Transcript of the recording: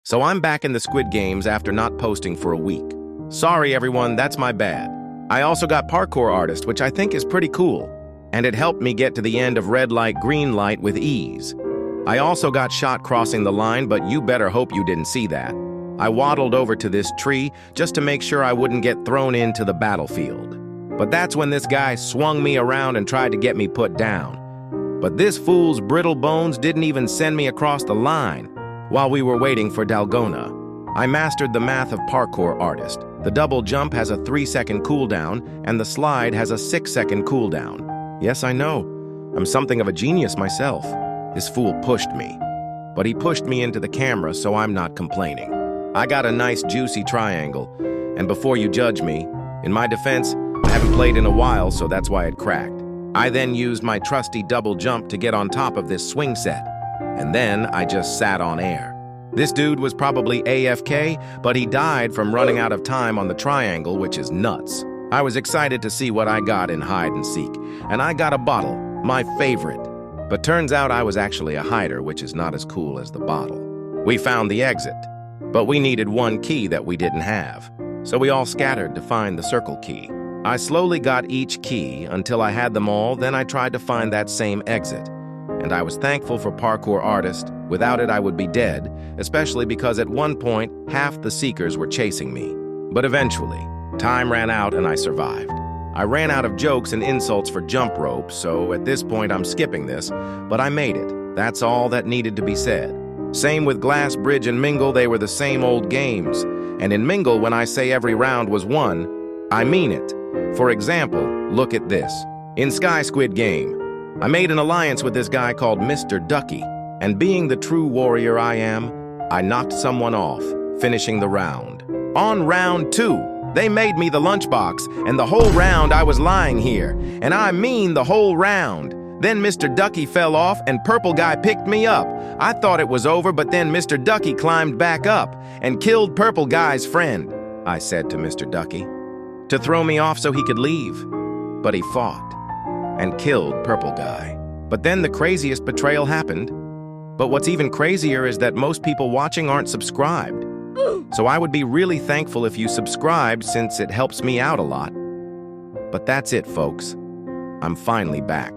So I'm back in the Squid Games after not posting for a week. Sorry everyone, that's my bad. I also got Parkour Artist, which I think is pretty cool, and it helped me get to the end of red light, green light with ease. I also got shot crossing the line, but you better hope you didn't see that. I waddled over to this tree just to make sure I wouldn't get thrown into the battlefield. But that's when this guy swung me around and tried to get me put down. But this fool's brittle bones didn't even send me across the line while we were waiting for Dalgona. I mastered the math of Parkour Artist. The double jump has a 3-second cooldown, and the slide has a 6-second cooldown. Yes, I know. I'm something of a genius myself. This fool pushed me. But he pushed me into the camera, so I'm not complaining. I got a nice juicy triangle, and before you judge me, in my defense, I haven't played in a while, so that's why it cracked. I then used my trusty double jump to get on top of this swing set, and then I just sat on air. This dude was probably AFK, but he died from running out of time on the triangle, which is nuts. I was excited to see what I got in hide and seek, and I got a bottle, my favorite. But turns out I was actually a hider, which is not as cool as the bottle. We found the exit, but we needed one key that we didn't have, so we all scattered to find the circle key. I slowly got each key until I had them all, then I tried to find that same exit. And I was thankful for Parkour Artist. Without it, I would be dead, especially because at one point, half the Seekers were chasing me. But eventually, time ran out and I survived. I ran out of jokes and insults for jump rope, so at this point I'm skipping this, but I made it. That's all that needed to be said. Same with Glass Bridge and Mingle, they were the same old games. And in Mingle, when I say every round was won, I mean it. For example, look at this. In Sky Squid Game, I made an alliance with this guy called Mr. Ducky, and being the true warrior I am, I knocked someone off, finishing the round. On round 2, they made me the lunchbox, and the whole round I was lying here, and I mean the whole round. Then Mr. Ducky fell off, and Purple Guy picked me up. I thought it was over, but then Mr. Ducky climbed back up and killed Purple Guy's friend, I said to Mr. Ducky, to throw me off so he could leave. But he fought and killed Purple Guy. But then the craziest betrayal happened. But what's even crazier is that most people watching aren't subscribed. So I would be really thankful if you subscribed since it helps me out a lot. But that's it, folks. I'm finally back.